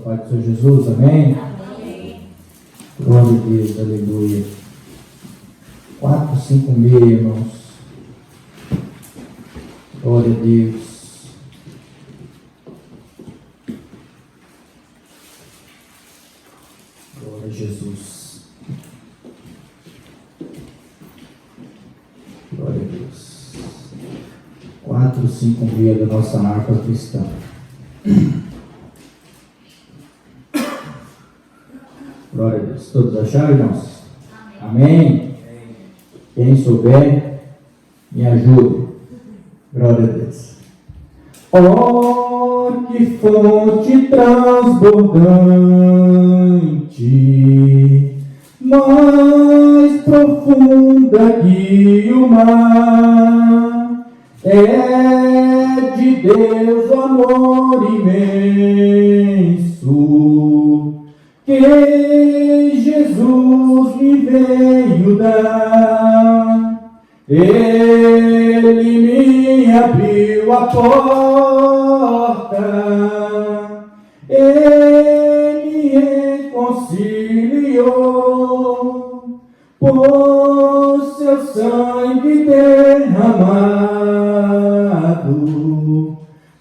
Pai do Senhor Jesus, amém? Amém. Glória a Deus, aleluia. 4:56, irmãos. Glória a Deus. Glória a Jesus. Glória a Deus. 4:56 da nossa harpa cristã. Glória a Deus. Todos acharam, irmãos? Amém? Quem souber, me ajude. Glória a Deus. Oh, que fonte transbordante, mais profunda que o mar, é de Deus o amor imenso, que Jesus me veio dar. Ele me abriu a porta, Ele me reconciliou, por seu sangue derramado,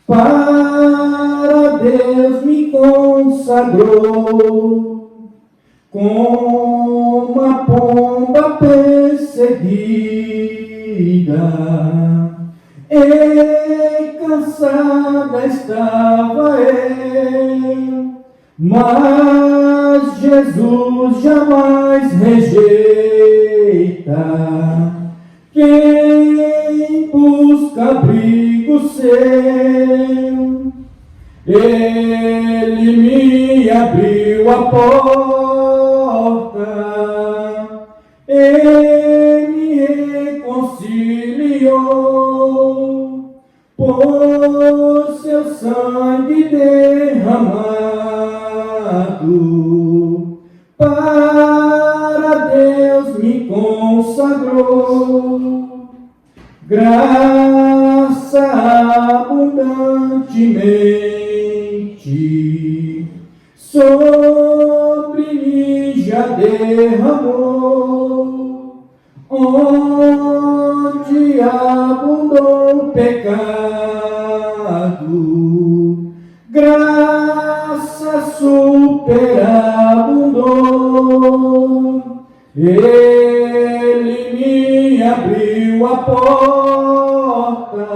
para Deus me consagrou. Como a pomba perseguida, e cansada estava eu, mas Jesus jamais rejeita quem busca abrigo seu. Ele me abriu a porta, Ele me reconciliou, por seu sangue derramado, para Deus me consagrou. Graça abundantemente sobre mim já derramou, onde abundou o pecado, graça superabundou. Ele me abriu a porta,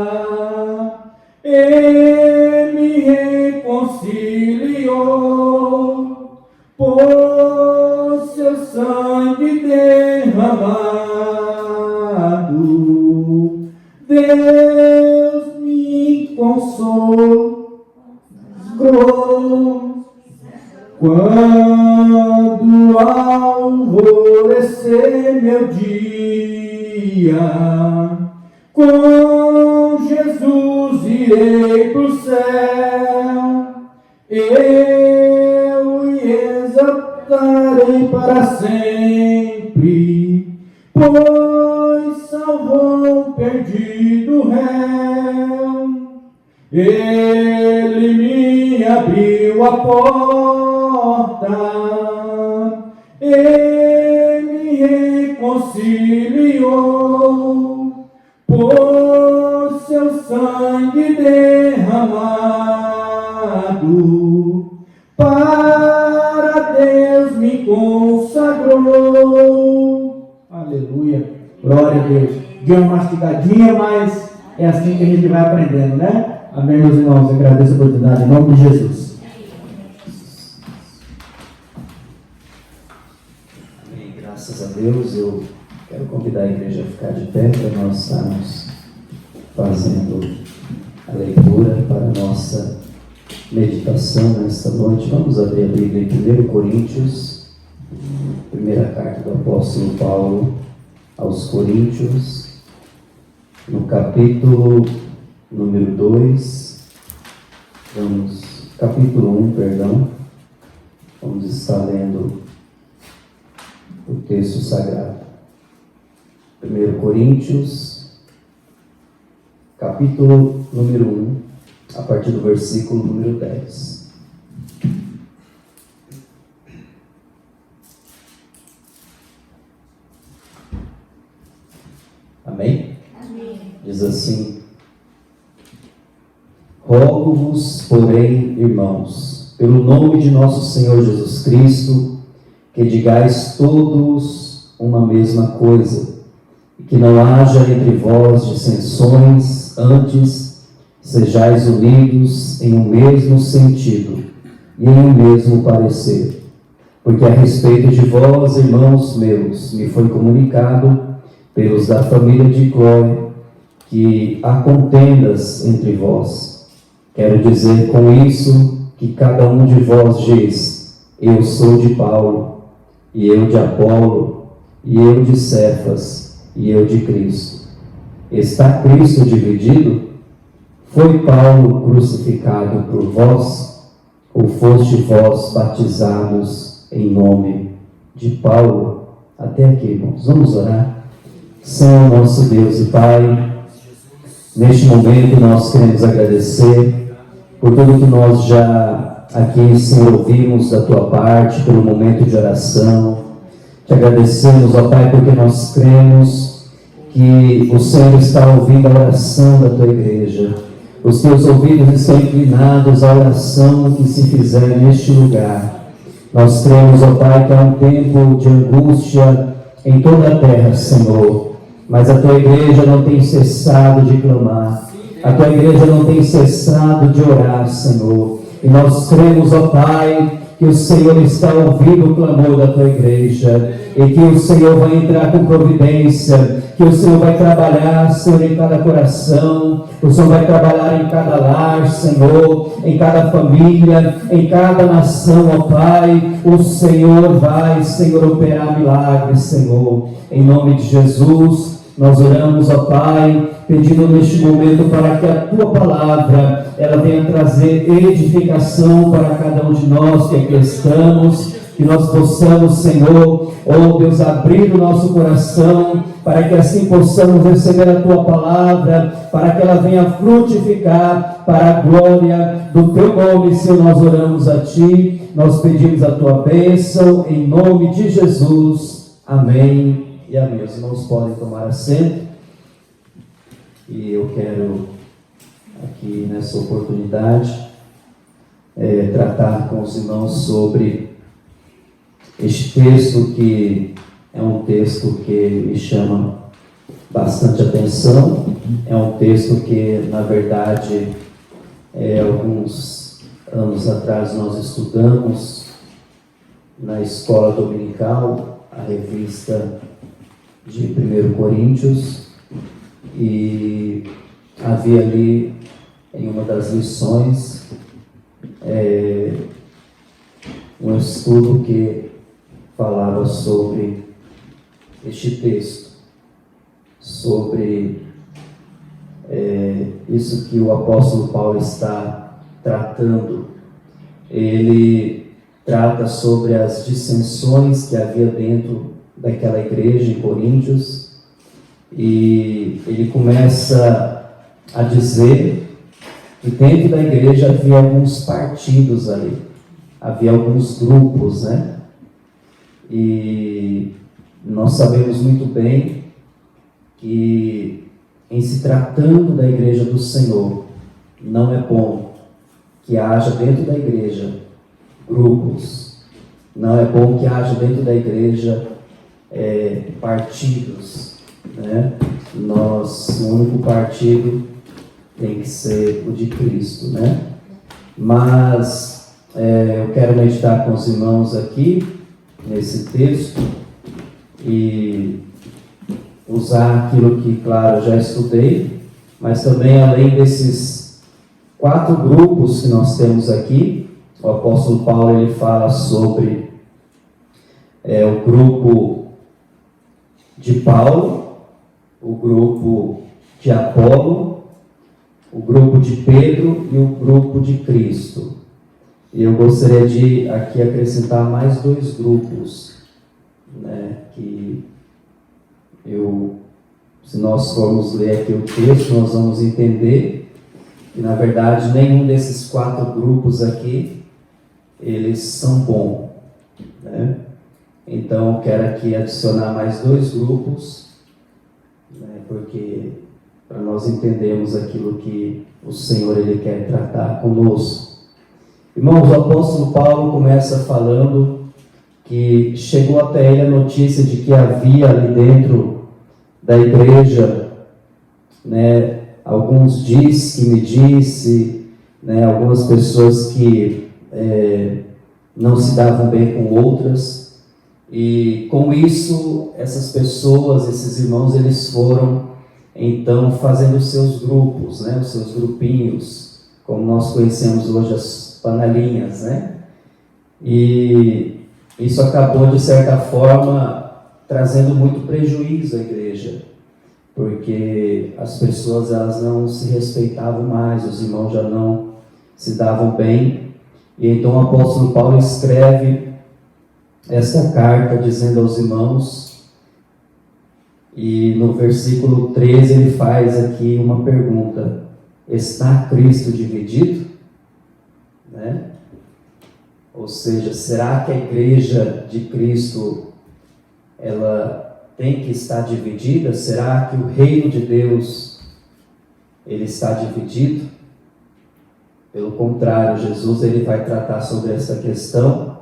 Ele me reconciliou, por seu sangue derramado, Deus me consolou. Quando alvorecer meu dia, com Jesus irei pro céu, eu exaltarei para sempre, pois salvou um perdido réu. Ele me abriu a porta, Ele me reconciliou, por seu sangue derramado, para Deus me consagrou. Aleluia, glória a Deus. Deu uma mastigadinha, mas é assim que a gente vai aprendendo, né? Amém, meus irmãos, agradeço a oportunidade em nome de Jesus. Amém, graças a Deus. Eu quero convidar a igreja a ficar de pé para nós estarmos fazendo a leitura para a nossa meditação nesta noite. Vamos abrir a Bíblia em 1 Coríntios, primeira carta do apóstolo Paulo aos Coríntios, no capítulo número 2, capítulo 1, vamos estar lendo o texto sagrado. 1 Coríntios, capítulo número 1, a partir do versículo número 10. Amém? Diz assim: rogo-vos, porém, irmãos, pelo nome de nosso Senhor Jesus Cristo, que digais todos uma mesma coisa, e que não haja entre vós dissensões, antes sejais unidos em um mesmo sentido e em um mesmo parecer. Porque a respeito de vós, irmãos meus, me foi comunicado pelos da família de Cloé, que há contendas entre vós. Quero dizer com isso que cada um de vós diz: eu sou de Paulo, e eu de Apolo, e eu de Cefas, e eu de Cristo. Está Cristo dividido? Foi Paulo crucificado por vós? Ou foste vós batizados em nome de Paulo? Até aqui, irmãos. Vamos orar. Senhor nosso Deus e Pai, neste momento nós queremos agradecer por tudo que nós já aqui, Senhor, ouvimos da Tua parte, pelo momento de oração. Te agradecemos, ó Pai, porque nós cremos que o Senhor está ouvindo a oração da Tua igreja. Os Teus ouvidos estão inclinados à oração que se fizer neste lugar. Nós cremos, ó Pai, que há um tempo de angústia em toda a terra, Senhor. Mas a Tua igreja não tem cessado de clamar. A Tua igreja não tem cessado de orar, Senhor. E nós cremos, ó Pai, que o Senhor está ouvindo o clamor da Tua igreja. E que o Senhor vai entrar com providência. Que o Senhor vai trabalhar, Senhor, em cada coração. O Senhor vai trabalhar em cada lar, Senhor. Em cada família, em cada nação, ó Pai. O Senhor vai, Senhor, operar milagres, Senhor. Em nome de Jesus, nós oramos, ó Pai, pedindo neste momento para que a Tua palavra, ela venha trazer edificação para cada um de nós que aqui estamos, que nós possamos, Senhor, ó Deus, abrir o nosso coração, para que assim possamos receber a Tua palavra, para que ela venha frutificar para a glória do Teu nome. Senhor, nós oramos a Ti, nós pedimos a Tua bênção, em nome de Jesus. Amém e amém. Os irmãos podem tomar assento. E eu quero, aqui nessa oportunidade, tratar com os irmãos sobre este texto, que é um texto que me chama bastante atenção. É um texto que, na verdade, alguns anos atrás nós estudamos na escola dominical, a revista de 1 Coríntios, e havia ali, em uma das lições, um estudo que falava sobre este texto, sobre isso que o apóstolo Paulo está tratando. Ele trata sobre as dissensões que havia dentro daquela igreja em Coríntios, e ele começa a dizer que dentro da igreja havia alguns partidos ali, havia alguns grupos, né? E nós sabemos muito bem que, em se tratando da igreja do Senhor, não é bom que haja dentro da igreja grupos, não é bom que haja dentro da igreja partidos, né? O único partido tem que ser o de Cristo, né? Mas eu quero meditar com os irmãos aqui nesse texto e usar aquilo que, claro, eu já estudei, mas também, além desses 4 grupos que nós temos aqui, o apóstolo Paulo ele fala sobre o grupo de Paulo, o grupo de Apolo, o grupo de Pedro e o grupo de Cristo. E eu gostaria de aqui acrescentar mais 2 grupos, né, que se nós formos ler aqui o texto, nós vamos entender que, na verdade, nenhum desses 4 grupos aqui, eles são bons, né? Então, quero aqui adicionar mais 2 grupos, né, porque para nós entendermos aquilo que o Senhor ele quer tratar conosco. Irmãos, o apóstolo Paulo começa falando que chegou até ele a notícia de que havia ali dentro da igreja, né, alguns diz que me disse, né, algumas pessoas que não se davam bem com outras, e com isso essas pessoas, esses irmãos, eles foram então fazendo os seus grupos, né, os seus grupinhos, como nós conhecemos hoje as panelinhas, né? E isso acabou de certa forma trazendo muito prejuízo à igreja, porque as pessoas elas não se respeitavam mais, os irmãos já não se davam bem, e então o apóstolo Paulo escreve esta carta dizendo aos irmãos, e no versículo 13 ele faz aqui uma pergunta: está Cristo dividido? Né? Ou seja, será que a igreja de Cristo ela tem que estar dividida? Será que o reino de Deus ele está dividido? Pelo contrário, Jesus ele vai tratar sobre essa questão.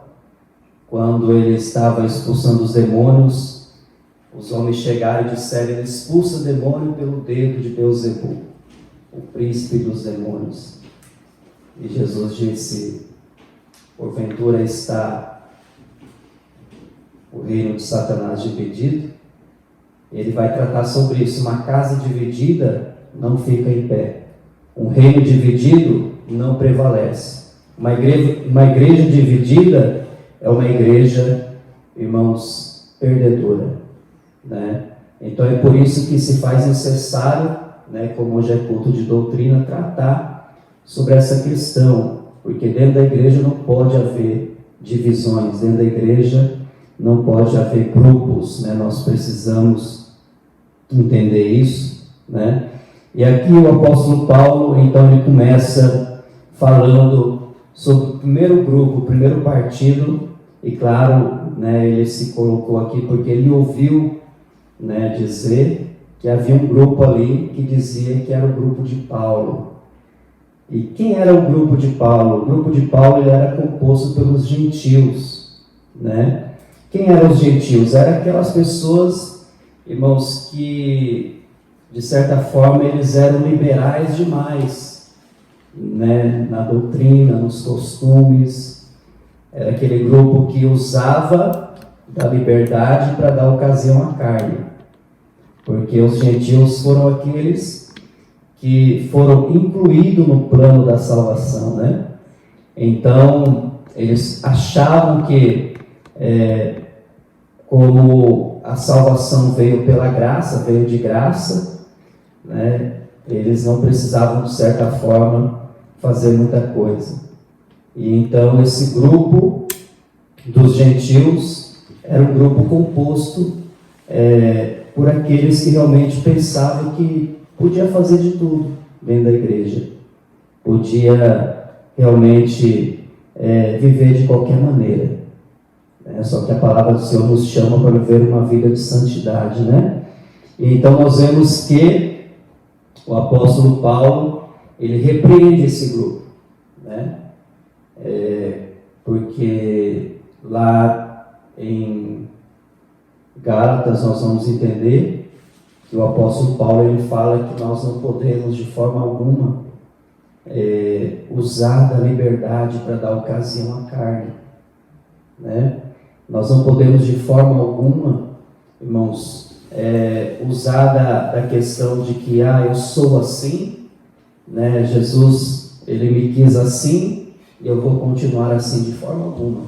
Quando ele estava expulsando os demônios, os homens chegaram e disseram: ele expulsa o demônio pelo dedo de Beelzebul, o príncipe dos demônios. E Jesus disse: porventura está o reino de Satanás dividido? Ele vai tratar sobre isso. Uma casa dividida não fica em pé. Um reino dividido não prevalece. Uma igreja dividida é uma igreja, irmãos, perdedora, né? Então é por isso que se faz necessário, né, como hoje é culto de doutrina, tratar sobre essa questão, porque dentro da igreja não pode haver divisões, dentro da igreja não pode haver grupos, né? Nós precisamos entender isso, né? E aqui o apóstolo Paulo, então ele começa falando sobre o primeiro grupo, o primeiro partido, e claro, né, ele se colocou aqui porque ele ouviu, né, dizer que havia um grupo ali que dizia que era o grupo de Paulo. E quem era o grupo de Paulo? O grupo de Paulo ele era composto pelos gentios, né? Quem eram os gentios? Eram aquelas pessoas, irmãos, que de certa forma eles eram liberais demais, né? Na doutrina, nos costumes. Era aquele grupo que usava da liberdade para dar ocasião à carne, porque os gentios foram aqueles que foram incluídos no plano da salvação, né? Então eles achavam que como a salvação veio pela graça, veio de graça, né? Eles não precisavam, de certa forma, fazer muita coisa. E então esse grupo dos gentios era um grupo composto por aqueles que realmente pensavam que podia fazer de tudo dentro da igreja, podia realmente viver de qualquer maneira, né? Só que a palavra do Senhor nos chama para viver uma vida de santidade, né? E então nós vemos que o apóstolo Paulo ele repreende esse grupo, né? Porque lá em Gálatas nós vamos entender que o apóstolo Paulo ele fala que nós não podemos de forma alguma usar da liberdade para dar ocasião à carne, né? Nós não podemos de forma alguma, irmãos, usar da questão de que eu sou assim, né? Jesus ele me quis assim e eu vou continuar assim, de forma alguma,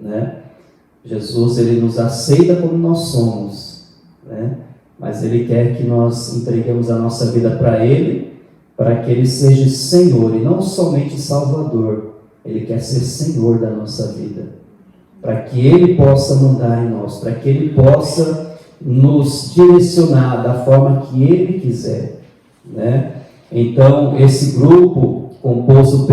né? Jesus ele nos aceita como nós somos, né? Mas ele quer que nós entreguemos a nossa vida para ele, para que ele seja Senhor e não somente Salvador. Ele quer ser Senhor da nossa vida, para que ele possa mandar em nós, para que ele possa nos direcionar da forma que ele quiser, né? Então esse grupo composto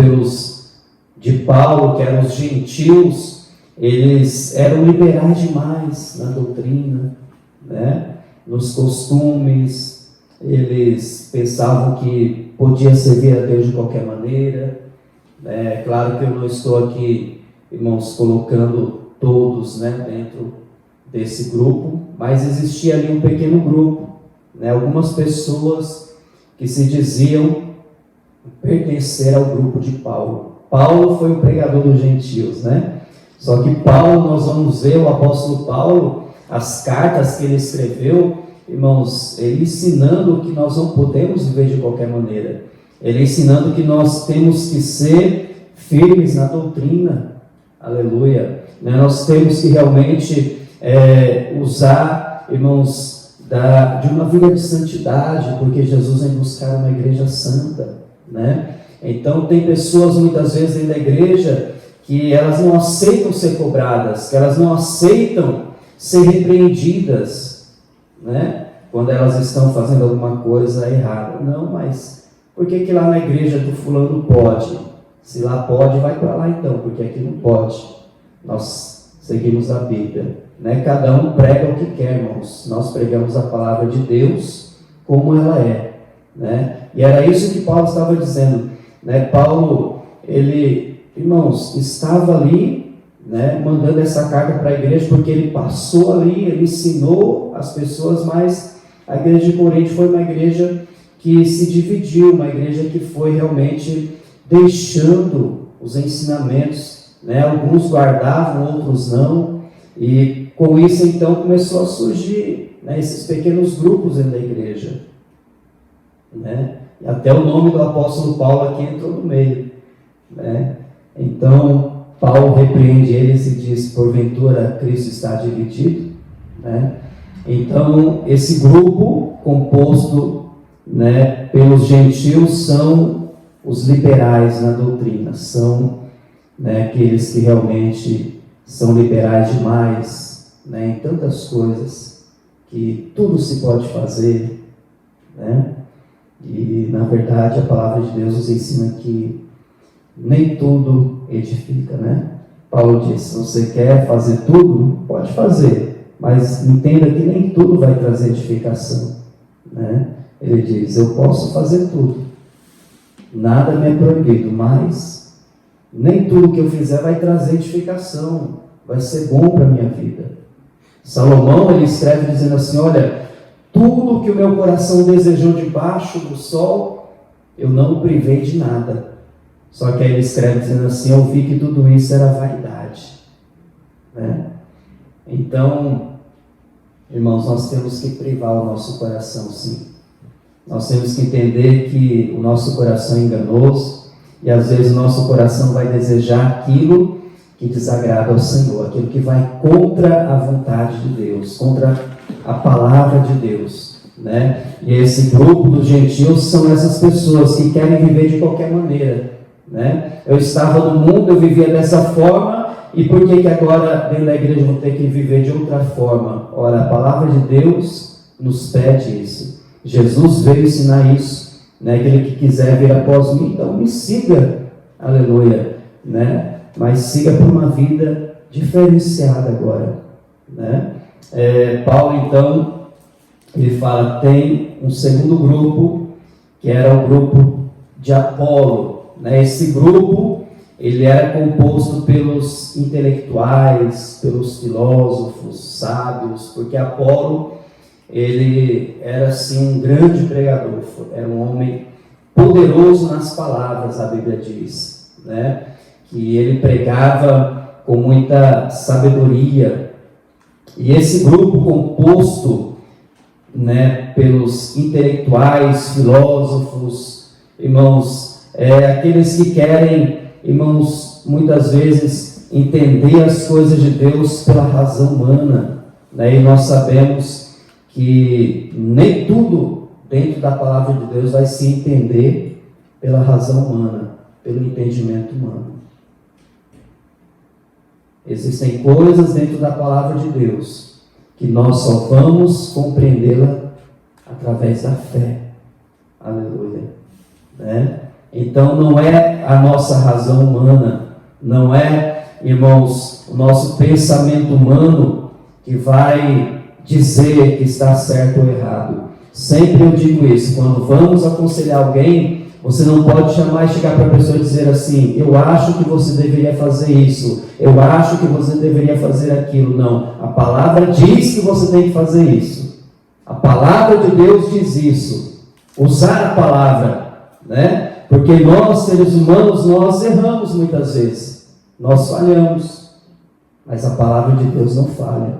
de Paulo, que eram os gentios, eles eram liberais demais na doutrina, né? nos costumes, eles pensavam que podia servir a Deus de qualquer maneira. É claro que eu não estou aqui, irmãos, colocando todos, né, dentro desse grupo, mas existia ali um pequeno grupo, né, algumas pessoas que se diziam pertencer ao grupo de Paulo. Paulo foi o pregador dos gentios, né? Só que Paulo, nós vamos ver o apóstolo Paulo, as cartas que ele escreveu, irmãos, ele ensinando que nós não podemos viver de qualquer maneira. Ele ensinando que nós temos que ser firmes na doutrina. Aleluia. Nós temos que realmente usar, irmãos, de uma vida de santidade, porque Jesus vem buscar uma igreja santa, né? Então tem pessoas muitas vezes dentro da igreja que elas não aceitam ser cobradas, que elas não aceitam ser repreendidas, né? Quando elas estão fazendo alguma coisa errada. Não, mas por que lá na igreja do fulano pode? Se lá pode, vai para lá então, porque aqui não pode. Nós seguimos a Bíblia, né? Cada um prega o que quer, irmãos. Nós pregamos a palavra de Deus como ela é, né? E era isso que Paulo estava dizendo, né? Paulo, ele, irmãos, estava ali, né, mandando essa carta para a igreja, porque ele passou ali, ele ensinou as pessoas, mas a igreja de Corinto foi uma igreja que se dividiu, uma igreja que foi realmente deixando os ensinamentos, né? Alguns guardavam, outros não, e com isso então começou a surgir, né, esses pequenos grupos dentro da igreja, né? E até o nome do apóstolo Paulo aqui entrou no meio, né? Então Paulo repreende eles e diz: porventura Cristo está dividido, né? Então esse grupo composto, né, pelos gentios são os liberais na doutrina, são, né, aqueles que realmente são liberais demais, né, em tantas coisas, que tudo se pode fazer, né? E na verdade a palavra de Deus nos ensina que nem tudo edifica, né? Paulo diz: se você quer fazer tudo, pode fazer, mas entenda que nem tudo vai trazer edificação, né? Ele diz: eu posso fazer tudo, nada me é proibido, mas nem tudo que eu fizer vai trazer edificação, vai ser bom para a minha vida. Salomão, ele escreve dizendo assim: olha, tudo que o meu coração desejou debaixo do sol, eu não o privei de nada. Só que aí ele escreve dizendo assim: eu vi que tudo isso era vaidade, né? Então, irmãos, nós temos que privar o nosso coração, sim. Nós temos que entender que o nosso coração é enganoso, e às vezes o nosso coração vai desejar aquilo que desagrada ao Senhor, aquilo que vai contra a vontade de Deus, contra a palavra de Deus, né? E esse grupo dos gentios são essas pessoas que querem viver de qualquer maneira, né? Eu estava no mundo, eu vivia dessa forma, e por que agora dentro da igreja eu vou ter que viver de outra forma? Ora, a palavra de Deus nos pede isso. Jesus veio ensinar isso, né? Aquele que quiser vir após mim, então me siga, aleluia, né? Mas siga por uma vida diferenciada agora, né? Paulo então, ele fala, tem um segundo grupo, que era o grupo de Apolo, né? Esse grupo, ele era composto pelos intelectuais, pelos filósofos, sábios, porque Apolo, ele era assim um grande pregador, era um homem poderoso nas palavras, a Bíblia diz, né? Que ele pregava com muita sabedoria. E esse grupo composto, né, pelos intelectuais, filósofos, irmãos, aqueles que querem, irmãos, muitas vezes entender as coisas de Deus pela razão humana, né? E nós sabemos que nem tudo dentro da palavra de Deus vai se entender pela razão humana, pelo entendimento humano. Existem coisas dentro da palavra de Deus que nós só vamos compreendê-la através da fé. Aleluia, né? Então não é a nossa razão humana, não é, irmãos, o nosso pensamento humano que vai dizer que está certo ou errado. Sempre eu digo isso, quando vamos aconselhar alguém, você não pode jamais chegar para a pessoa e dizer assim, eu acho que você deveria fazer isso, eu acho que você deveria fazer aquilo. Não, a palavra diz que você tem que fazer isso. A palavra de Deus diz isso. Usar a palavra, né? Porque nós, seres humanos, nós erramos muitas vezes. Nós falhamos. Mas a palavra de Deus não falha.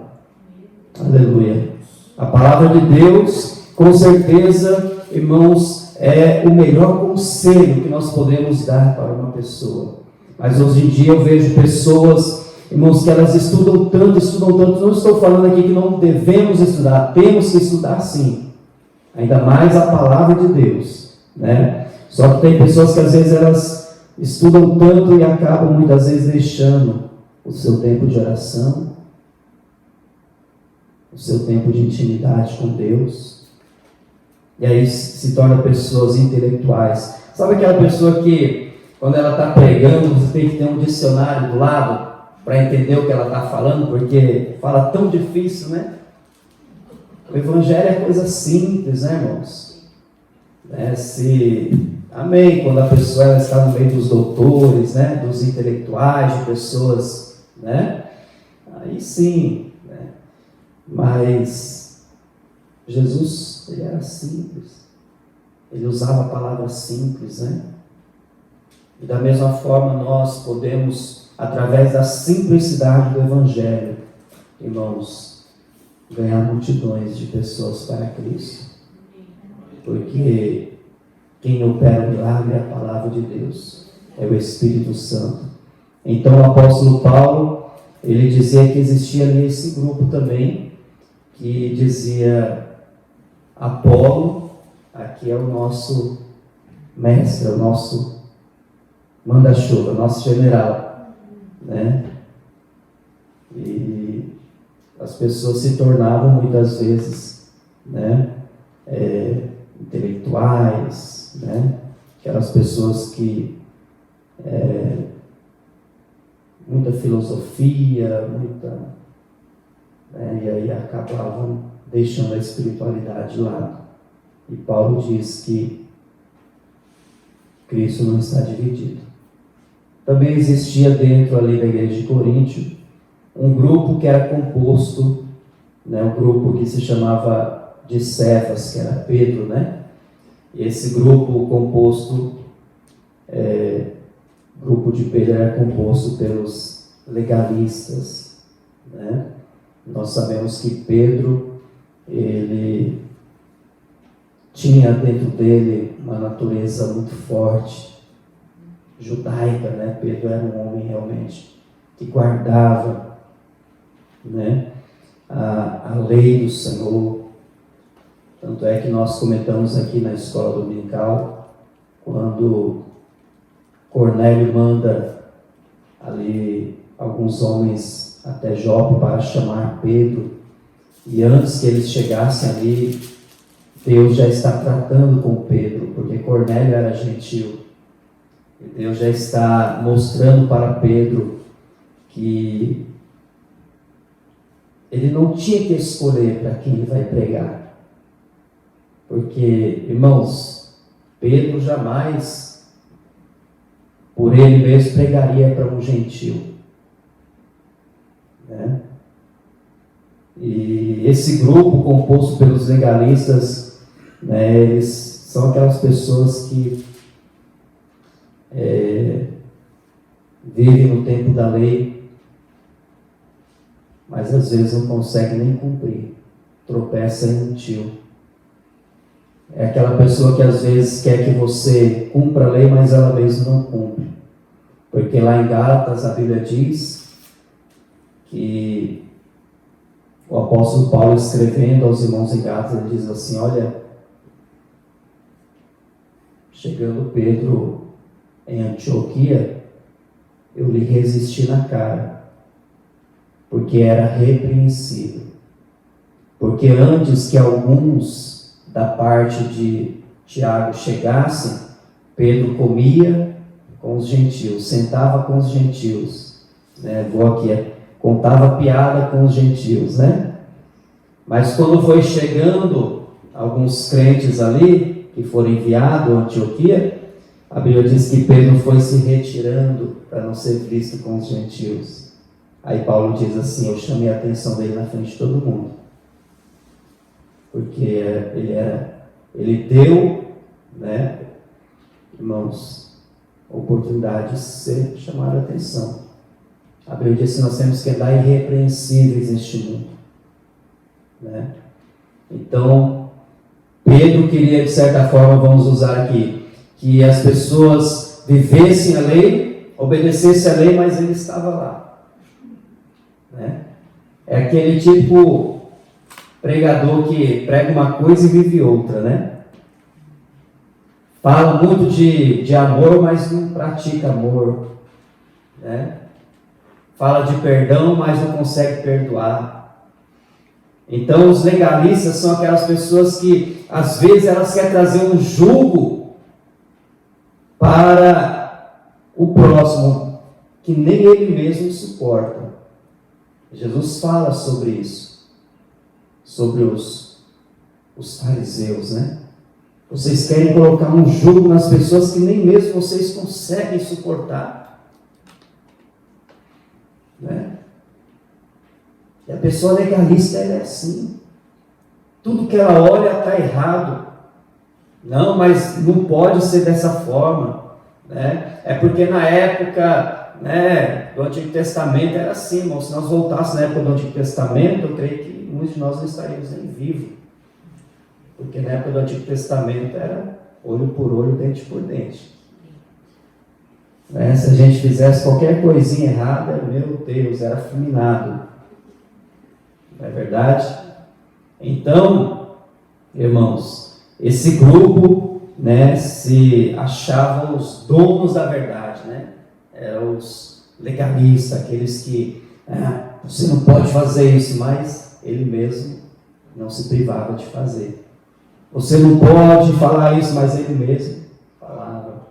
Aleluia. A palavra de Deus, com certeza, irmãos, é o melhor conselho que nós podemos dar para uma pessoa. Mas hoje em dia eu vejo pessoas, irmãos, que elas estudam tanto. Não estou falando aqui que não devemos estudar, temos que estudar sim. Ainda mais a palavra de Deus, né? Só que tem pessoas que às vezes elas estudam tanto e acabam muitas vezes deixando o seu tempo de oração, o seu tempo de intimidade com Deus, e aí se torna pessoas intelectuais. Sabe aquela pessoa que, quando ela está pregando, você tem que ter um dicionário do lado para entender o que ela está falando, porque fala tão difícil, né? O Evangelho é coisa simples, né, irmãos? Amém, quando a pessoa ela está no meio dos doutores, né, dos intelectuais, de pessoas, né? Aí sim, né? Mas Jesus, ele era simples, ele usava palavras simples, né? E da mesma forma nós podemos, através da simplicidade do Evangelho, irmãos, ganhar multidões de pessoas para Cristo, porque quem opera o milagre é a palavra de Deus, é o Espírito Santo. Então o apóstolo Paulo, ele dizia que existia ali esse grupo também, que dizia, Apolo, aqui é o nosso mestre, é o nosso manda-chuva, nosso general, né? E as pessoas se tornavam muitas vezes, né, intelectuais, né? Aquelas pessoas que muita filosofia, e aí acabavam deixando a espiritualidade de lado. E Paulo diz que Cristo não está dividido. Também existia dentro ali da igreja de Coríntio um grupo que era composto, né, um grupo que se chamava de Cefas, que era Pedro, né? E esse grupo composto, grupo de Pedro era composto pelos legalistas, né? Nós sabemos que Pedro, ele tinha dentro dele uma natureza muito forte, judaica, né? Pedro era um homem realmente que guardava, né, a lei do Senhor. Tanto é que nós comentamos aqui na escola dominical, quando Cornélio manda ali alguns homens até Jope para chamar Pedro, e antes que eles chegassem ali, Deus já está tratando com Pedro, porque Cornélio era gentil. E Deus já está mostrando para Pedro que ele não tinha que escolher para quem ele vai pregar. Porque, irmãos, Pedro jamais, por ele mesmo, pregaria para um gentil, né? E esse grupo composto pelos legalistas, né, eles são aquelas pessoas que vivem no tempo da lei, mas às vezes não conseguem nem cumprir, tropeça em um tio. É aquela pessoa que às vezes quer que você cumpra a lei, mas ela mesma não cumpre. Porque lá em Gálatas a Bíblia diz que o apóstolo Paulo, escrevendo aos irmãos em Gálatas, ele diz assim: olha, chegando Pedro em Antioquia, eu lhe resisti na cara, porque era repreensível. Porque antes que alguns da parte de Tiago chegassem, Pedro comia com os gentios, sentava com os gentios, né? Vou aqui, contava piada com os gentios, né? Mas quando foi chegando alguns crentes ali, que foram enviados a Antioquia, a Bíblia diz que Pedro foi se retirando para não ser visto com os gentios. Aí Paulo diz assim, eu chamei a atenção dele na frente de todo mundo. Porque ele deu, né, irmãos, oportunidade de ser chamado a atenção. A Bíblia diz que nós temos que andar irrepreensíveis neste mundo, né? Então, Pedro queria, de certa forma, vamos usar aqui, que as pessoas vivessem a lei, obedecessem a lei, mas ele estava lá, né? É aquele tipo pregador que prega uma coisa e vive outra, né? Fala muito de amor, mas não pratica amor, né? Fala de perdão, mas não consegue perdoar. Então, os legalistas são aquelas pessoas que, às vezes, elas querem trazer um jugo para o próximo, que nem ele mesmo suporta. Jesus fala sobre isso, sobre os fariseus, né? Vocês querem colocar um jugo nas pessoas que nem mesmo vocês conseguem suportar, né? E a pessoa legalista, ela é assim. Tudo que ela olha está errado. Não, mas não pode ser dessa forma, né? É porque na época, né, do Antigo Testamento era assim, irmão. Se nós voltássemos na época do Antigo Testamento, eu creio que muitos de nós não estaríamos nem vivos. Porque na época do Antigo Testamento era olho por olho, dente por dente. Né? Se a gente fizesse qualquer coisinha errada, meu Deus, era fulminado. Não é verdade? Então, irmãos, esse grupo, né, se achavam os donos da verdade, né? Eram os legalistas, aqueles que você não pode fazer isso, mas ele mesmo não se privava de fazer. Você não pode falar isso, mas ele mesmo falava,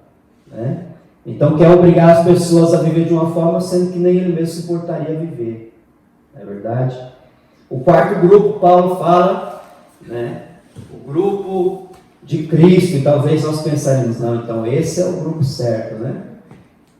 né? Então quer obrigar as pessoas a viver de uma forma, sendo que nem ele mesmo suportaria viver. Não é verdade? O quarto grupo, Paulo fala, né? O grupo de Cristo, e talvez nós pensaremos, não, então esse é o grupo certo, né?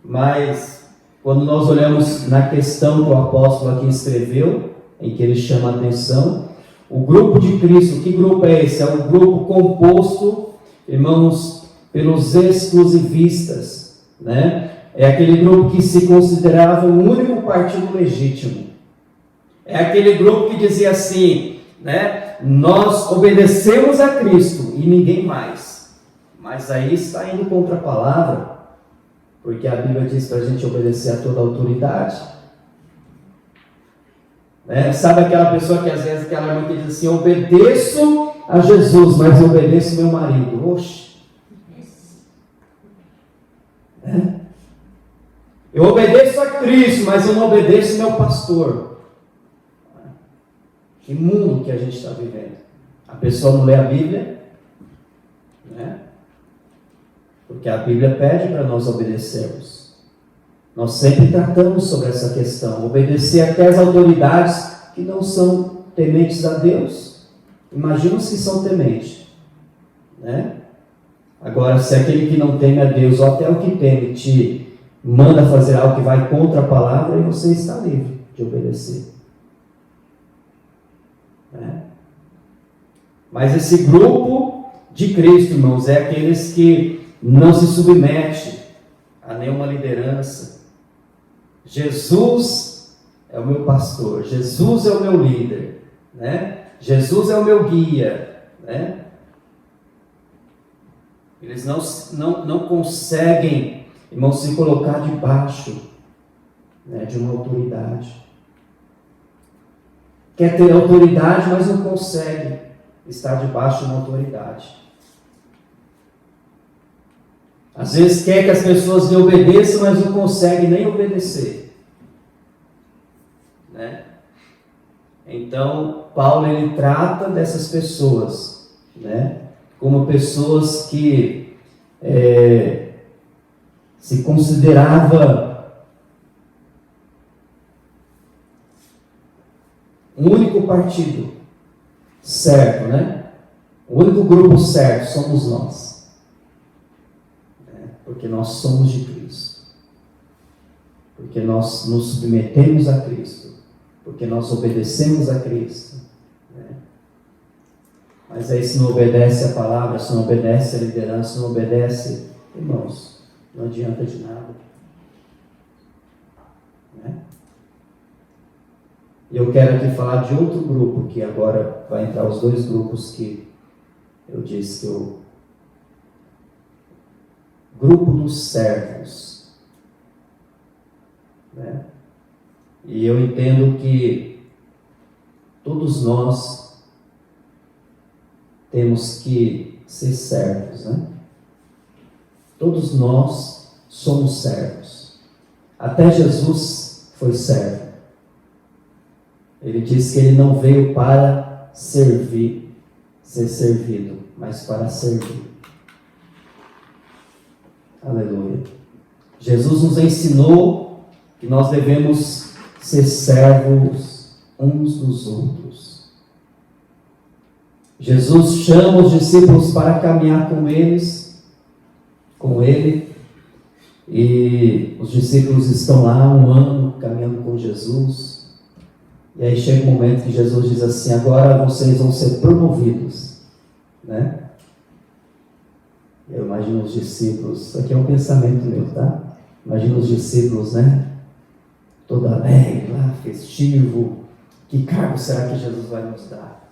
Mas quando nós olhamos na questão que o apóstolo aqui escreveu, em que ele chama a atenção, o grupo de Cristo, que grupo é esse? É um grupo composto, irmãos, pelos exclusivistas, né? É aquele grupo que se considerava o único partido legítimo. É aquele grupo que dizia assim, né? Nós obedecemos a Cristo e ninguém mais. Mas aí está indo contra a palavra, porque a Bíblia diz para a gente obedecer a toda a autoridade. Né? Sabe aquela pessoa que às vezes aquela irmã que diz assim, eu obedeço a Jesus, mas eu obedeço meu marido. Oxe. Né? Eu obedeço a Cristo, mas eu não obedeço meu pastor. Que mundo que a gente está vivendo. A pessoa não lê a Bíblia, né? Porque a Bíblia pede para nós obedecermos. Nós sempre tratamos sobre essa questão, obedecer até as autoridades que não são tementes a Deus. Imagina os que são tementes, né? Agora, se aquele que não teme a Deus, ou até o que teme, te manda fazer algo que vai contra a palavra, e você está livre de obedecer. Né? Mas esse grupo de Cristo, irmãos, é aqueles que não se submetem a nenhuma liderança. Jesus é o meu pastor, Jesus é o meu líder, né? Jesus é o meu guia, né? Eles não conseguem, irmãos, se colocar debaixo, né, de uma autoridade. Quer ter autoridade, mas não consegue estar debaixo de uma autoridade. Às vezes quer que as pessoas lhe obedeçam, mas não consegue nem obedecer. Né? Então, Paulo ele trata dessas pessoas, né, como pessoas que se considerava um único partido, certo, né? O único grupo certo somos nós. Porque nós somos de Cristo. Porque nós nos submetemos a Cristo. Porque nós obedecemos a Cristo. Mas aí se não obedece a palavra, se não obedece a liderança, se não obedece, irmãos, não adianta de nada. E eu quero aqui falar de outro grupo, que agora vai entrar os dois grupos que eu disse que eu... Grupo dos servos. E eu entendo que todos nós temos que ser servos, Todos nós somos servos. Até Jesus foi servo. Ele disse que ele não veio para servir, ser servido, mas para servir. Aleluia. Jesus nos ensinou que nós devemos ser servos uns dos outros. Jesus chama os discípulos para caminhar com ele, e os discípulos estão lá um ano caminhando com Jesus. E aí chega um momento que Jesus diz assim: agora vocês vão ser promovidos, Eu imagino os discípulos, isso aqui é um pensamento meu, tá? Imagino os discípulos, todo alegre lá, festivo. Que cargo será que Jesus vai nos dar,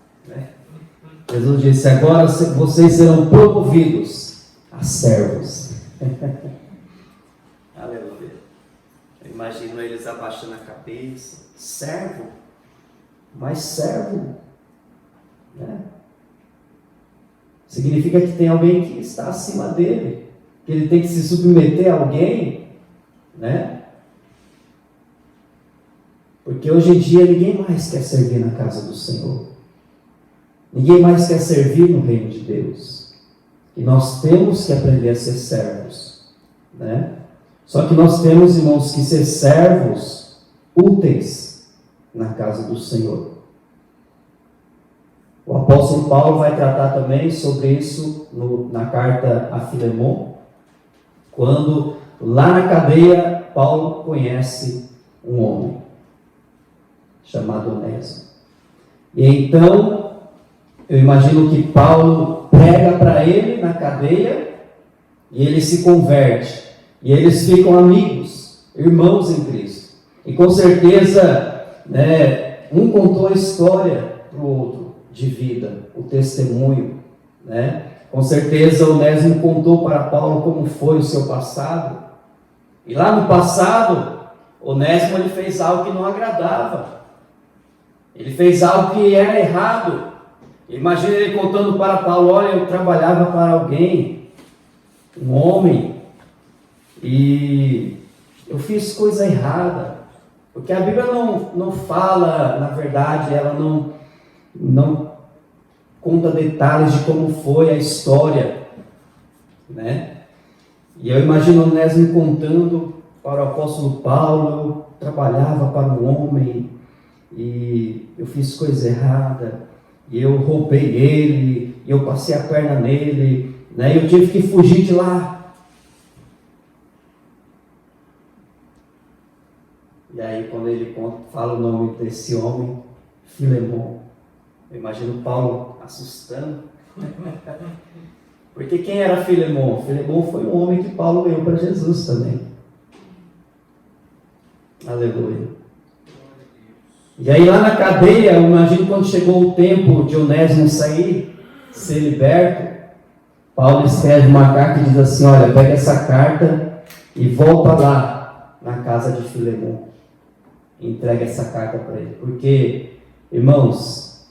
Jesus disse: agora vocês serão promovidos a servos. Aleluia. Eu imagino eles abaixando a cabeça. Servo? Mas servo, significa que tem alguém que está acima dele, que ele tem que se submeter a alguém, porque hoje em dia ninguém mais quer servir na casa do Senhor, ninguém mais quer servir no reino de Deus, e nós temos que aprender a ser servos, Só que nós temos, irmãos, que ser servos úteis na casa do Senhor. O apóstolo Paulo vai tratar também sobre isso na carta a Filemon, quando lá na cadeia Paulo conhece um homem chamado Onésimo. E então eu imagino que Paulo prega para ele na cadeia e ele se converte e eles ficam amigos, irmãos em Cristo. E com certeza um contou a história para o outro de vida, o testemunho, Com certeza Onésimo contou para Paulo como foi o seu passado. E lá no passado, Onésimo ele fez algo que não agradava. Ele fez algo que era errado. Imagina ele contando para Paulo: olha, eu trabalhava para alguém, um homem, e eu fiz coisa errada. Porque a Bíblia não fala, na verdade, ela não conta detalhes de como foi a história, E eu imagino Onésimo contando para o apóstolo Paulo: eu trabalhava para um homem e eu fiz coisa errada, e eu roubei ele, e eu passei a perna nele, e eu tive que fugir de lá. E aí quando ele fala o nome desse homem, Filemon, eu imagino Paulo assustando. Porque quem era Filemon? Filemon foi um homem que Paulo ganhou para Jesus também. Aleluia. E aí lá na cadeia, eu imagino quando chegou o tempo de Onésimo sair, ser liberto, Paulo escreve uma carta e diz assim: olha, pega essa carta e volta lá na casa de Filemon. E entrega essa carta para ele. Porque, irmãos,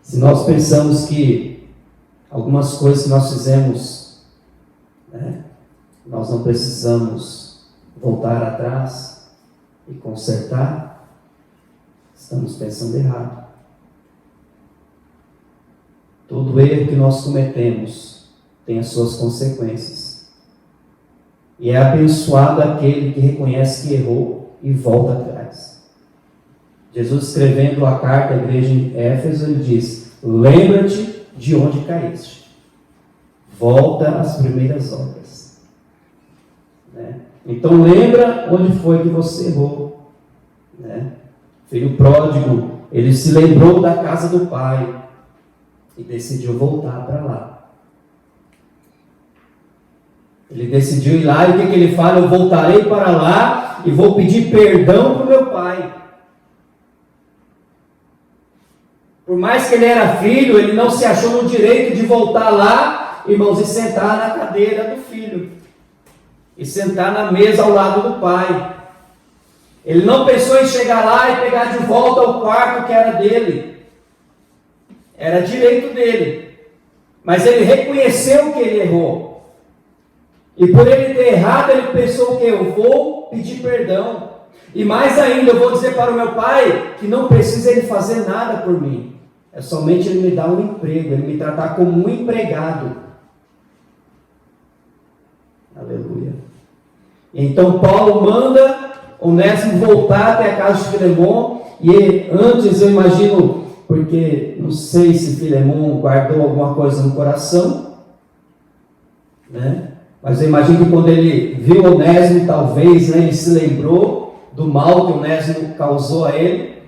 se nós pensamos que algumas coisas que nós fizemos, nós não precisamos voltar atrás e consertar, estamos pensando errado. Todo erro que nós cometemos tem as suas consequências. E é abençoado aquele que reconhece que errou e volta atrás. Jesus, escrevendo a carta à igreja em Éfeso, ele diz: lembra-te de onde caíste. Volta às primeiras obras. Né? Então lembra onde foi que você errou. Né? Filho pródigo, ele se lembrou da casa do pai e decidiu voltar para lá. Ele decidiu ir lá e o que ele fala? Eu voltarei para lá e vou pedir perdão para o meu pai. Por mais que ele era filho, ele não se achou no direito de voltar lá, irmãos, e sentar na cadeira do filho. E sentar na mesa ao lado do pai. Ele não pensou em chegar lá e pegar de volta o quarto que era dele. Era direito dele. Mas ele reconheceu que ele errou. E por ele ter errado, ele pensou o quê? Eu vou pedir perdão. E mais ainda, eu vou dizer para o meu pai que não precisa ele fazer nada por mim. É somente ele me dar um emprego, ele me tratar como um empregado. Aleluia. Então Paulo manda Onésimo voltar até a casa de Filemon. E antes eu imagino, porque não sei se Filemon guardou alguma coisa no coração, né? Mas eu imagino que quando ele viu Onésimo, talvez, né, ele se lembrou do mal que Onésimo causou a ele.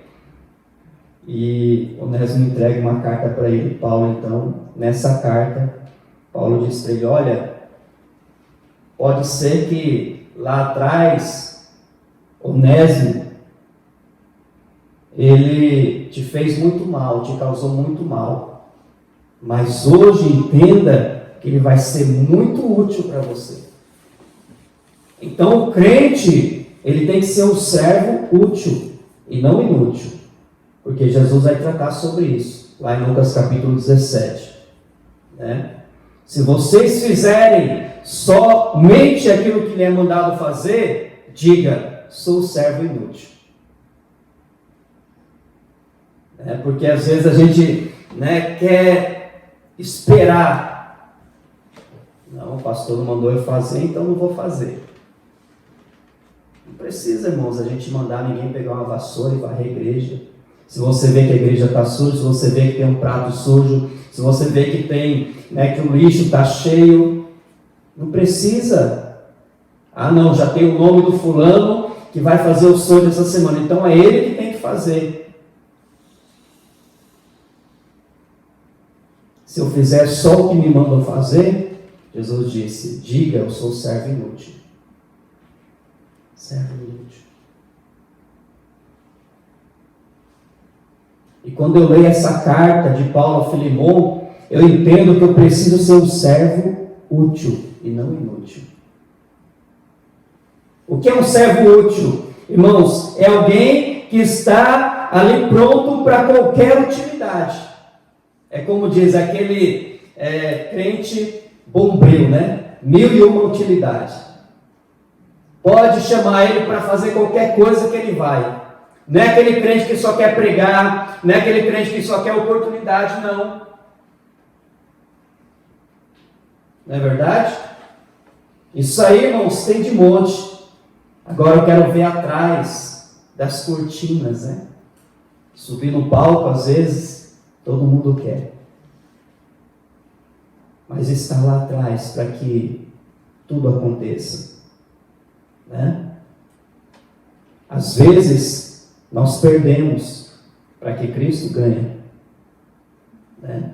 E Onésimo entrega uma carta para ele, Paulo. Então, nessa carta, Paulo diz para ele: olha, pode ser que lá atrás, Onésimo, ele te fez muito mal, te causou muito mal. Mas hoje entenda que ele vai ser muito útil para você. Então o crente, ele tem que ser um servo útil e não inútil. Porque Jesus vai tratar sobre isso, lá em Lucas capítulo 17. Né? Se vocês fizerem somente aquilo que lhe é mandado fazer, diga, sou servo inútil. Porque às vezes a gente, né, quer esperar. Não, o pastor não mandou eu fazer, então não vou fazer. Não precisa, irmãos, a gente mandar ninguém pegar uma vassoura e varrer a igreja. Se você vê que a igreja está suja, se você vê que tem um prato sujo, se você vê que tem, né, que o lixo está cheio, não precisa. Ah não, já tem o nome do fulano que vai fazer o sonho dessa semana, então é ele que tem que fazer. Se eu fizer só o que me mandam fazer, Jesus disse, diga, eu sou servo inútil. Servo inútil. E quando eu leio essa carta de Paulo a Filemon, eu entendo que eu preciso ser um servo útil e não inútil. O que é um servo útil? Irmãos, é alguém que está ali pronto para qualquer utilidade. É como diz aquele crente bombril, né? 1001 utilidade. Pode chamar ele para fazer qualquer coisa que ele vai. Não é aquele crente que só quer pregar, não é aquele crente que só quer oportunidade, não. Não é verdade? Isso aí, irmãos, tem de monte. Agora eu quero ver atrás das cortinas, né? Subir no palco, às vezes, todo mundo quer. Mas está lá atrás para que tudo aconteça. Né? Às vezes, nós perdemos para que Cristo ganhe. Né?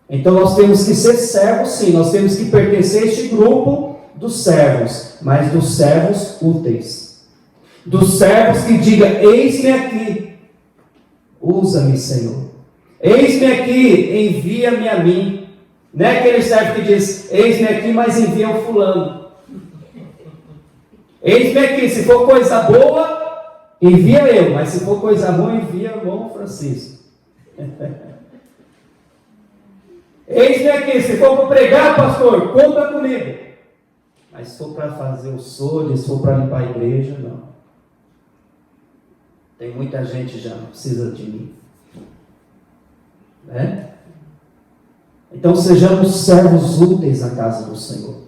Então nós temos que ser servos, sim. Nós temos que pertencer a este grupo dos servos, mas dos servos úteis. Dos servos que digam, eis-me aqui, usa-me, Senhor. Eis-me aqui, envia-me a mim. Não é aquele servo que diz, eis-me aqui, mas envia o fulano. Eis-me aqui, se for coisa boa, envia eu, mas se for coisa ruim, envia o irmão Francisco. Eis-me aqui, se for para pregar, pastor, conta comigo. Mas se for para fazer o solho, se for para limpar a igreja, não. Tem muita gente já, não precisa de mim. Né? Então sejamos servos úteis na casa do Senhor.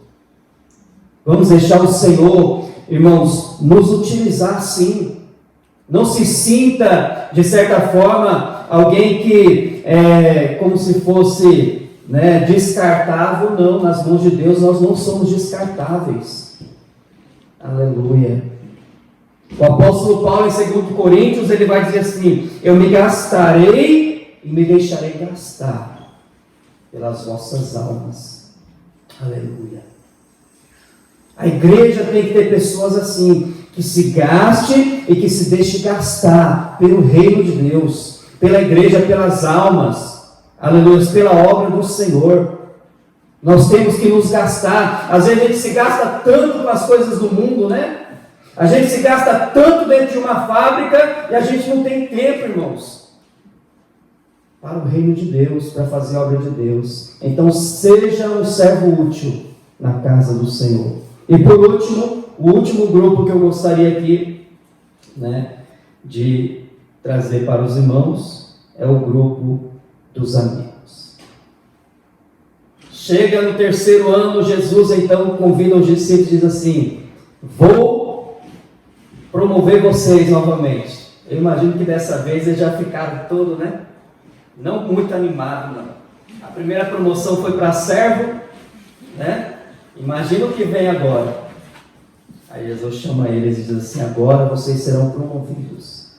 Vamos deixar o Senhor, irmãos, nos utilizar sim. Não se sinta, de certa forma, alguém que é como se fosse, né, descartável. Não, nas mãos de Deus nós não somos descartáveis. Aleluia. O apóstolo Paulo, em 2 Coríntios, ele vai dizer assim: eu me gastarei e me deixarei gastar pelas vossas almas. Aleluia. A igreja tem que ter pessoas assim, que se gaste e que se deixe gastar pelo reino de Deus, pela igreja, pelas almas, aleluia, pela obra do Senhor. Nós temos que nos gastar. Às vezes a gente se gasta tanto com as coisas do mundo, né? A gente se gasta tanto dentro de uma fábrica e a gente não tem tempo, irmãos, para o reino de Deus, para fazer a obra de Deus. Então seja um servo útil na casa do Senhor. E por último, o último grupo que eu gostaria aqui, né, de trazer para os irmãos é o grupo dos amigos. Chega no 3º ano, Jesus então convida os discípulos e diz assim: vou promover vocês novamente. Eu imagino que dessa vez eles já ficaram todos, né? Não muito animados, não. A primeira promoção foi para servo, né? Imagina o que vem agora. Aí Jesus chama eles e diz assim: agora vocês serão promovidos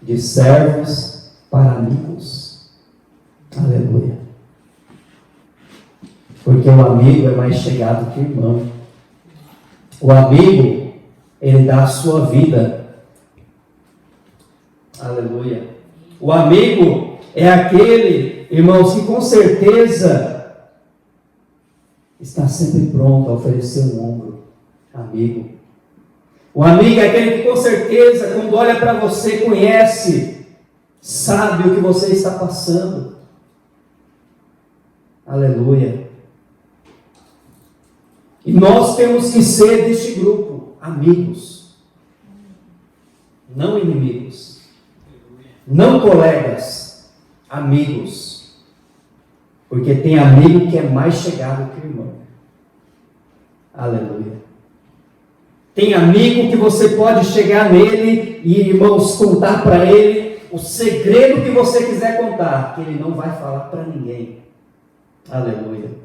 de servos para amigos. Aleluia. Porque o amigo é mais chegado que o irmão. O amigo, ele dá a sua vida. Aleluia. O amigo é aquele, irmãos, que com certeza está sempre pronto a oferecer um ombro. Amigo. O amigo é aquele que com certeza, quando olha para você, conhece, sabe o que você está passando. Aleluia. E nós temos que ser deste grupo, amigos, não inimigos, não colegas, amigos, porque tem amigo que é mais chegado que o irmão. Aleluia. Tem amigo que você pode chegar nele e, irmãos, contar para ele o segredo que você quiser contar, que ele não vai falar para ninguém. Aleluia.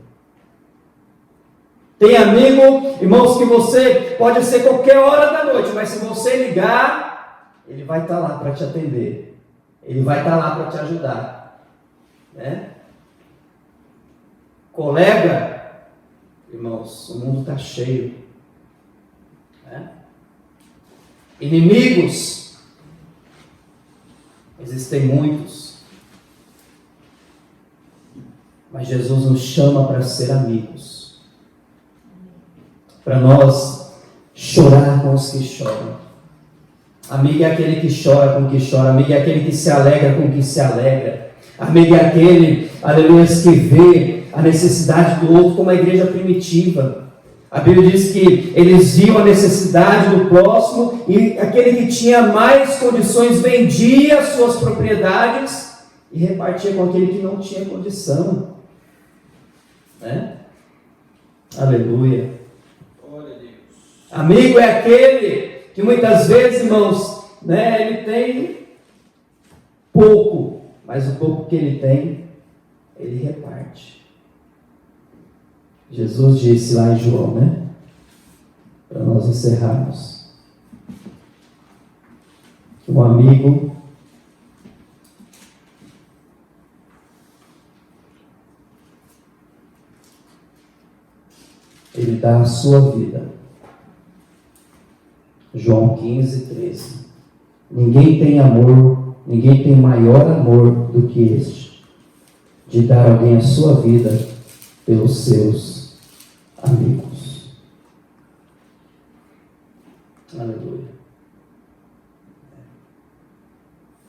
Tem amigo, irmãos, que você pode ser qualquer hora da noite, mas se você ligar, ele vai estar lá para te atender. Ele vai estar lá para te ajudar. Né? Colega, irmãos, o mundo está cheio. Né? Inimigos, existem muitos. Mas Jesus nos chama para ser amigos. Para nós chorar com os que choram. Amigo é aquele que chora com o que chora. Amigo é aquele que se alegra com o que se alegra. Amigo é aquele, aleluia, que vê a necessidade do outro, como a igreja primitiva. A Bíblia diz que eles viam a necessidade do próximo e aquele que tinha mais condições vendia as suas propriedades e repartia com aquele que não tinha condição. Né? Aleluia. Amigo é aquele que muitas vezes, irmãos, né, ele tem pouco, mas o pouco que ele tem, ele reparte. Jesus disse lá em João, né, para nós encerrarmos, que um amigo ele dá a sua vida. João 15, 13. Ninguém tem amor, ninguém tem maior amor do que este, de dar alguém a sua vida pelos seus amigos. Aleluia.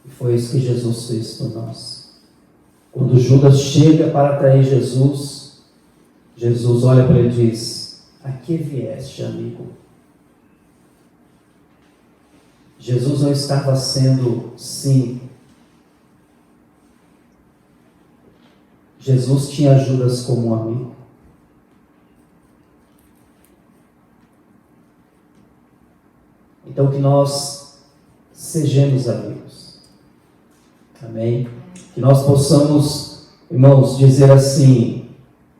E foi isso que Jesus fez por nós. Quando Judas chega para trair Jesus, Jesus olha para ele e diz: a que vieste, amigo? Jesus não estava sendo sim. Jesus tinha Judas como um amigo. Então que nós sejamos amigos. Amém? que nós possamos, irmãos, dizer assim,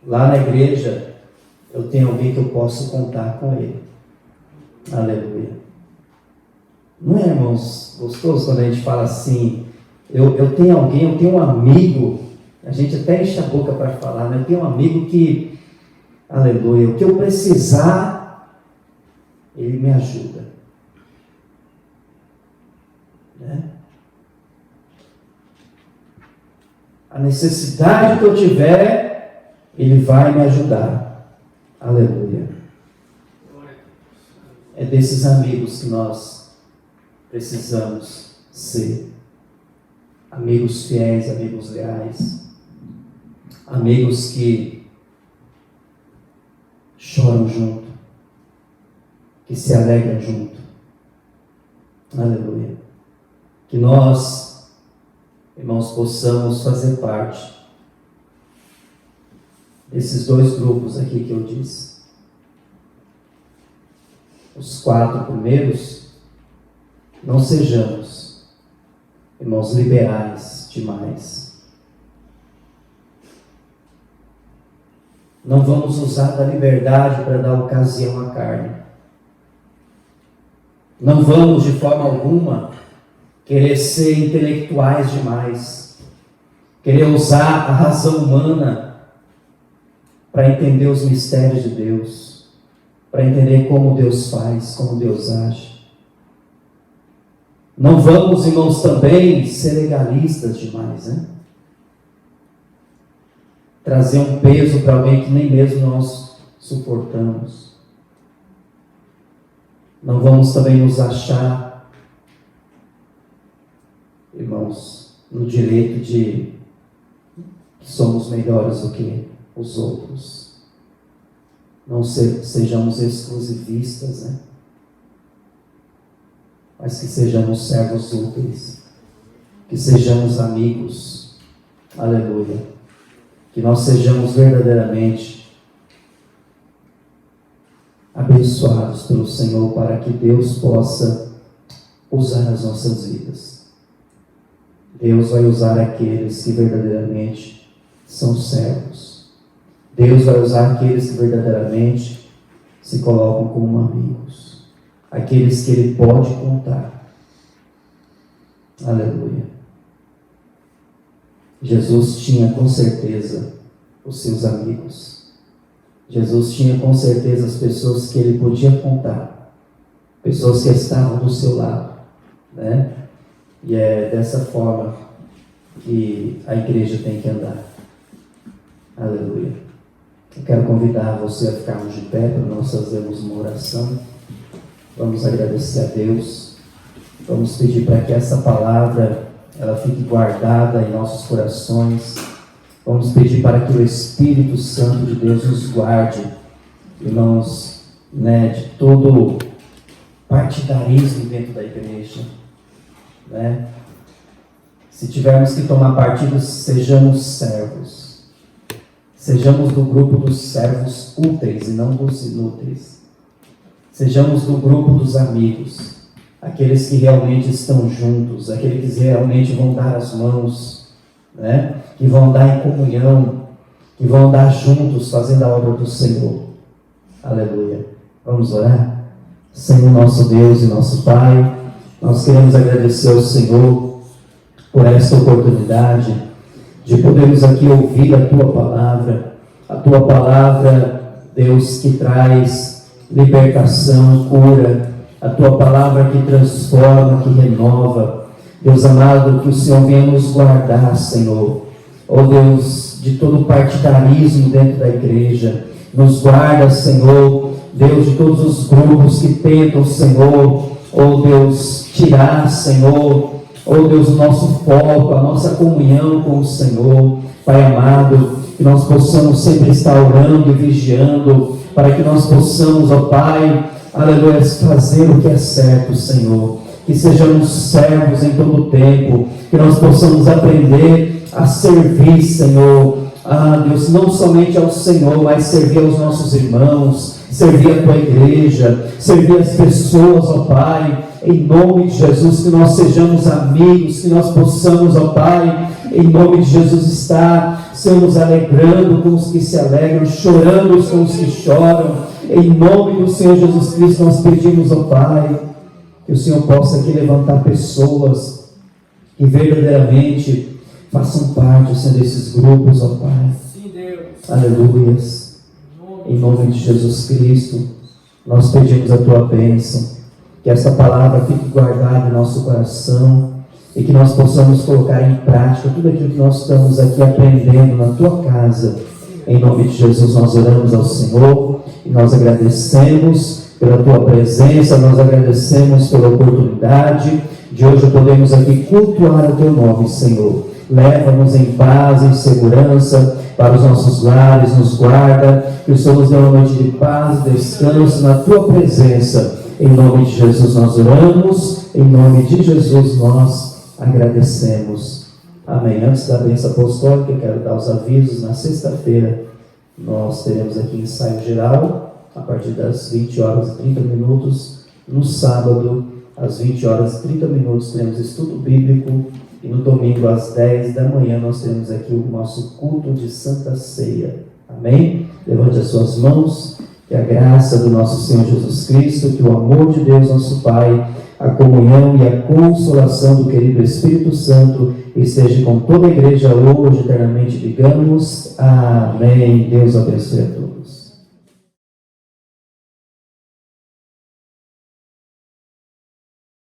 lá na igreja, eu tenho alguém que eu posso contar com ele. Aleluia. Não é, irmãos, gostoso quando a gente fala assim, eu tenho alguém, eu tenho um amigo, a gente até enche a boca para falar, né? Eu tenho um amigo que, aleluia, o que eu precisar, ele me ajuda. Né? A necessidade que eu tiver, ele vai me ajudar. Aleluia. É desses amigos que nós precisamos ser. Amigos fiéis, amigos leais. Amigos que choram junto. Que se alegram junto. Aleluia. Que nós, irmãos, possamos fazer parte desses dois grupos aqui que eu disse. Os 4 primeiros, não sejamos, irmãos, liberais demais. Não vamos usar da liberdade para dar ocasião à carne. Não vamos, de forma alguma, querer ser intelectuais demais. Querer usar a razão humana para entender os mistérios de Deus. Para entender como Deus faz, como Deus age. Não vamos, irmãos, também ser legalistas demais, né? Trazer um peso para alguém que nem mesmo nós suportamos. Não vamos também nos achar, irmãos, no direito de que somos melhores do que os outros. Não sejamos exclusivistas, né? Mas que sejamos servos úteis, que sejamos amigos, aleluia, que nós sejamos verdadeiramente abençoados pelo Senhor para que Deus possa usar as nossas vidas. Deus vai usar aqueles que verdadeiramente são servos. Deus vai usar aqueles que verdadeiramente se colocam como amigos. Aqueles que Ele pode contar. Aleluia. Jesus tinha com certeza os seus amigos. Jesus tinha com certeza as pessoas que Ele podia contar. Pessoas que estavam do seu lado. Né? E é dessa forma que a igreja tem que andar. Aleluia. Eu quero convidar você a ficarmos de pé para nós fazermos uma oração. Vamos agradecer a Deus. Vamos pedir para que essa palavra ela fique guardada em nossos corações. Vamos pedir para que o Espírito Santo de Deus nos guarde, irmãos, né, de todo partidarismo dentro da igreja. Né? Se tivermos que tomar partido, sejamos servos. Sejamos do grupo dos servos úteis e não dos inúteis. Sejamos do grupo dos amigos, aqueles que realmente estão juntos, aqueles que realmente vão dar as mãos, né? Que vão dar em comunhão, que vão andar juntos fazendo a obra do Senhor. Aleluia. Vamos orar? Senhor nosso Deus e nosso Pai, nós queremos agradecer ao Senhor por esta oportunidade de podermos aqui ouvir a Tua palavra, Deus, que traz libertação, cura, a Tua palavra que transforma, que renova. Deus amado, que o Senhor venha nos guardar, Senhor, ó Deus, de todo partidarismo dentro da igreja. Nos guarda, Senhor, Deus, de todos os grupos que tentam, Senhor, ó Deus, tirar, Senhor, ó Deus, o nosso foco, a nossa comunhão com o Senhor. Pai amado, que nós possamos sempre estar orando e vigiando, para que nós possamos, ó Pai, aleluia, fazer o que é certo, Senhor. Que sejamos servos em todo o tempo, que nós possamos aprender a servir, Senhor. Deus, não somente ao Senhor, mas servir aos nossos irmãos, servir a Tua igreja, servir as pessoas, ó Pai, em nome de Jesus, que nós sejamos amigos, que nós possamos, ó Pai, em nome de Jesus, está, Senhor, nos alegrando com os que se alegram, chorando com os que choram. Em nome do Senhor Jesus Cristo, nós pedimos, ó Pai, que o Senhor possa aqui levantar pessoas que verdadeiramente façam parte, Senhor, desses grupos, ó Pai. Sim, Deus. Aleluias. Em nome de Jesus Cristo, nós pedimos a Tua bênção, que essa palavra fique guardada em nosso coração e que nós possamos colocar em prática tudo aquilo que nós estamos aqui aprendendo na Tua casa. Em nome de Jesus, nós oramos ao Senhor e nós agradecemos pela Tua presença, nós agradecemos pela oportunidade de hoje podermos aqui cultuar o Teu nome, Senhor. Leva-nos em paz, em segurança para os nossos lares, nos guarda, que o Senhor nos dê uma noite de paz e descanso na Tua presença. Em nome de Jesus nós oramos, em nome de Jesus nós agradecemos. Amém. Antes da bênção apostólica, eu quero dar os avisos. Na sexta-feira nós teremos aqui ensaio geral, a partir das 20 horas e 30 minutos. No sábado, às 20 horas e 30 minutos, teremos estudo bíblico. E no domingo, às 10 da manhã, nós teremos aqui o nosso culto de Santa Ceia. Amém? Levante as suas mãos. Que a graça do nosso Senhor Jesus Cristo, que o amor de Deus, nosso Pai, a comunhão e a consolação do querido Espírito Santo esteja com toda a igreja hoje, eternamente. Digamos amém. Deus abençoe a todos.